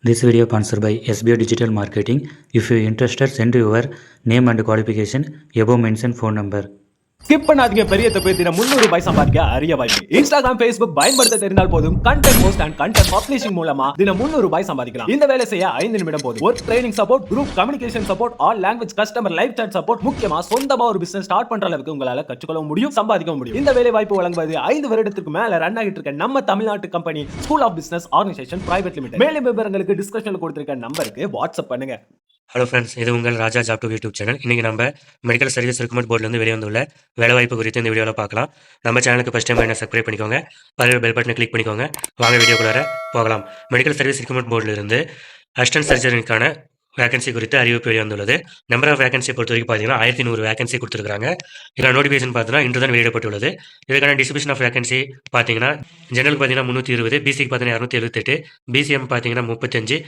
This video sponsored by SBO Digital Marketing. If you are interested, send your name and qualification above mentioned phone number. Skip பண்ணாதீங்க. பெரிய தப்பு. தினம் 300 ரூபாய் சம்பாதிக்க அரிய வாய்ப்பு. இன்ஸ்டாகிராம், Facebook பயன்படுத்த தெரிந்தால் போதும். Content post and content publishing மூலமா தினம் 300 ரூபாய் சம்பாதிக்கலாம். இந்த வேலை செய்ய 5 நிமிடம் போதும். Work training support, group communication support, all language customer live chat support, முக்கியமா சொந்தமா ஒரு பிசினஸ் ஸ்டார்ட் பண்ற அளவுக்கு உங்களால கற்றுக்கொள்ள முடியும், சம்பாதிக்க முடியும். இந்த வேலை வாய்ப்பு வழங்குவது 5 வருடத்துக்கு மேல ரன் ஆகிட்டு இருக்க நம்ம தமிழ்நாட்டு company school of business organisation private limited. மேலும் விவரங்களுக்கு டிஸ்கிரிப்ஷன்ல கொடுத்திருக்க நம்பருக்கு வாட்ஸ்அப் பண்ணுங்க. ஹலோ ஃப்ரெண்ட்ஸ், இது உங்கள் ராஜா ஜாப் டு யூடியூப் சேனல். இன்றைக்கி நம்ம மெடிக்கல் சர்வீஸ் ரெக்ரூட்மெண்ட் போர்டிலேருந்து வெளியே வந்துள்ள வேலைவாய்ப்பு குறித்து இந்த வீடியோவில் பார்க்கலாம். நம்ம சேனலுக்கு ஃபஸ்ட் டைம் என்ன சப்ஸ்கிரைப் பண்ணிக்கோங்க, பழைய பெல் பட்டனை கிளிக் பண்ணிக்கோங்க. வாங்க வீடியோக்குள்ளார போகலாம். மெடிக்கல் சர்வீஸ் ரெக்ரூட்மெண்ட் போர்டிலிருந்து அசிஸ்டன்ட் சர்ஜரிக்கான வேகன்சி குறித்து அறிவிப்பு வெளியே வந்துள்ளது. நம்பர் ஆஃப் வேகன்சி பொறுத்த வரைக்கும் பார்த்தீங்கன்னா 1100 வேகன்சி கொடுத்துருக்காங்க. இதில் நோட்டிஃபிகேஷன் பார்த்தீங்கன்னா இன்று தான் வெளியிடப்பட்டுள்ளது. இதுக்கான டிஸ்ட்ரிபியூஷன் ஆஃப் வேகன்சி பார்த்தீங்கன்னா ஜெனரல் பார்த்தீங்கன்னா 320, பிசிக்கு பார்த்தீங்கன்னா 278, பிசிஎம் பார்த்தீங்கன்னா 35,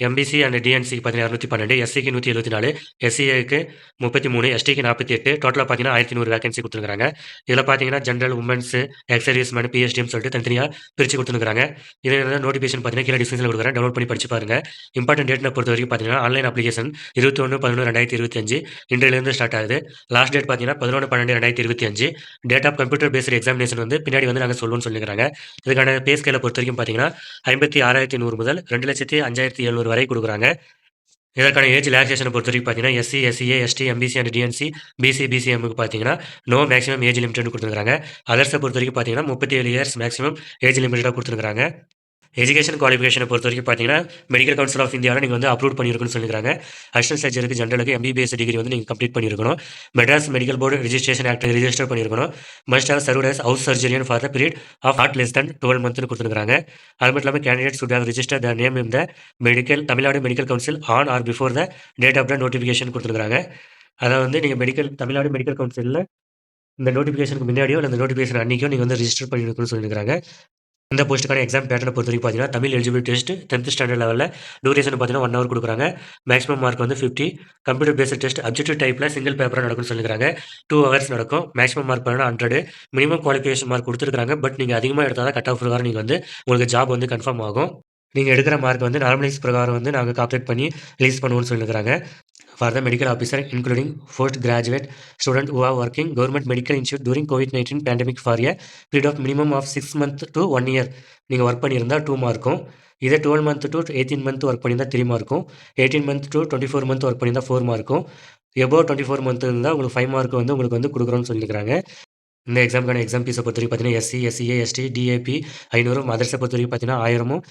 எம்பிசி அண்ட் டிஎன்சிக்கு பார்த்தீங்கன்னா 212, எஸ்சிக்கு 174, எஸ்சிஏக்கு 33, எஸ்டிக்கு 48, டோட்டலாக பார்த்தீங்கன்னா 1100 வேகன்சி கொடுத்துருக்காங்க. இதில் பார்த்தீங்கன்னா ஜென்ரல், உமன்ஸ், எக்ஸர்வீஸ் மேன், பிஎஸ்டின்னு சொல்லிட்டு தனித்தனியாக பிரித்து கொடுத்துருக்காங்க. இதில் நோட்டிஃபிகேஷன் பார்த்தீங்கன்னா கீழே டிஸ்கிரிப்ஷனில் கொடுக்குறேன், டவுன்லோட் பண்ணி படிச்சு பாருங்க. இம்பார்ட்டன்ட் டேட்னை பொறுத்த வரைக்கும் பார்த்தீங்கன்னா ஆன்லைன் அப்ளிகேஷன் 21/11/2025 இன்றிலிருந்து ஸ்டார்ட் ஆகுது. லாஸ்ட் டேட் பார்த்தீங்கன்னா 11/12/2025. Date of computer based examination வந்து பின்னாடி வந்து நாங்கள் சொல்லுவோம்னு சொல்லிக்கிறாங்க. இதுக்கான பே ஸ்கேலை பொறுத்த வரைக்கும் பார்த்தீங்கன்னா 56,100 முதல் 2,05,700 வரை கொடுக்குறாங்க. இதற்கான ஏஜ் ரிலாக்ஸேஷனை பொறுத்த வரைக்கும் பார்த்தீங்கன்னா SC, SCA, ST, MBC and DNC, BC, பிசிஎம்முக்கு பார்த்தீங்கன்னா நோ மேக்ஸிமம் ஏஜ் லிமிட்னு கொடுத்துருக்காங்க. அதர்ஸை பொறுத்த வரைக்கும் பார்த்தீங்கன்னா 37 இயர்ஸ் மேக்ஸிமம் ஏஜ் லிமிட்டாக கொடுத்துருக்காங்க. எஜுகேஷன் குவாலிஃபிகேஷனை பொறுத்த வரைக்கும் பார்த்தீங்கன்னா மெடிக்கல் கவுன்சில் ஆஃப் இந்தியாவில் நீங்கள் வந்து அப்ரூவ் பண்ணியிருக்குன்னு சொல்லிக்கிறாங்க. அசிஸ்டன்ட் சர்ஜருக்கு ஜென்ரலுக்கு எம்பிபிஎஸ் டிகிரி வந்து நீங்கள் கம்ப்ளீட் பண்ணியிருக்கணும். Madras medical board registration act register பண்ணியிருக்கணும். Must have served as house surgeon for the period of not less than 12 மந்த்னு கொடுத்துருக்காங்க. அது மட்டும் இல்லாமல் candidate should have register the name in the Tamil Nadu medical council on or before the date of the notification கொடுத்துருக்காங்க. அதாவது வந்து நீங்கள் Tamil Nadu medical கவுன்சிலில் இந்த நோட்டிஃபிகேஷனுக்கு முன்னாடியோ இல்லை இந்த நோட்டிஃபிகேஷன் அன்றைக்கோ நீங்கள் வந்து ரிஜிஸ்டர் பண்ணியிருக்குன்னு சொல்லியிருக்காங்க. இந்த போஸ்ட்டுக்கான எக்ஸாம் பேட்டர்னை பொறுத்த வரைக்கும் பார்த்தீங்கன்னா Tamil eligibility test 10th standard லெவலில் டூரேஷன் பார்த்தீங்கன்னா 1 ஹவர் கொடுக்குறாங்க. மேக்ஸிமம் மார்க் வந்து 50. கம்ப்யூட்டர் பேஸ்ட் டெஸ்ட் அப்ஜெக்டிவ் டைப்பில் சிங்கிள் பேப்பராக நடக்கும்னு சொல்லிக்கிறாங்க. 2 ஹவர்ஸ் நடக்கும். மேக்ஸிமம் மார்க் பார்த்தீங்கன்னா 100. மினிமம் குவாலிஃபிகேஷன் மார்க் கொடுத்துருக்காங்க. பட் நீங்கள் அதிகமாக எடுத்தால் தான் கட் ஆஃப் பிரகாரம் நீங்கள் வந்து உங்களுக்கு ஜாப் வந்து கன்ஃபார்ம் ஆகும். நீங்கள் எடுக்கிற மார்க் வந்து நார்மலைஸ் பிரகாரம் வந்து நாங்கள் கால்குலேட் பண்ணி ரிலீஸ் பண்ணுவோம்னு சொல்லியிருக்காங்க. For the medical officer, including postgraduate student who are working government medical institute during COVID-19 pandemic for a period of minimum of 6 months to 1 year. நீங்கள் ஒர்க் பண்ணியிருந்தால் 2 மார்க்கும், இதே 12 month to 18 month ஒர்க் பண்ணியிருந்தால் 3 மார்க்கும், 18 month to 24 month work பண்ணியிருந்தால் 4 மார்க்கும், above 24 month இருந்தால் உங்களுக்கு 5 மார்க் வந்து உங்களுக்கு வந்து கொடுக்குறோன்னு சொல்லியிருக்காங்க. இந்த எக்ஸாமுக்கான எக்ஸாம் ஃபீஸை பொறுத்த வரைக்கும் பார்த்தீங்கன்னா எஸ்சி, எஸ்சிஏ, எஸ்டி, டிஏபி 500, மதர்ஸை பொறுத்த வரைக்கும் பார்த்தீங்கன்னா 1000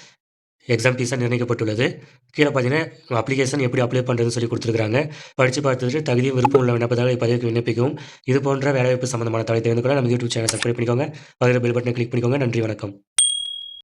எக்ஸாம் ஃபீஸாக நிர்ணயிக்கப்பட்டுள்ளது. கீழே பார்த்தீங்கன்னா அப்ளிகேஷன் எப்படி அப்ளை பண்ணுறதுன்னு சொல்லி கொடுத்துருக்காங்க. படித்து பார்த்துட்டு தகுதியும் விருப்பம் உள்ள விண்ணப்பதால் இப்பதவிக்கு விண்ணப்பிக்கவும். இது போன்ற வேலைவாய்ப்பு சம்பந்தமான தகவலை தெரிந்து கொள்ள நம்ம யூடியூப் சேனல் சப்ஸ்கிரைப் பண்ணிக்கோங்க. அதில் பெல் பட்டனை கிளிக் பண்ணிக்கோங்க. நன்றி, வணக்கம்.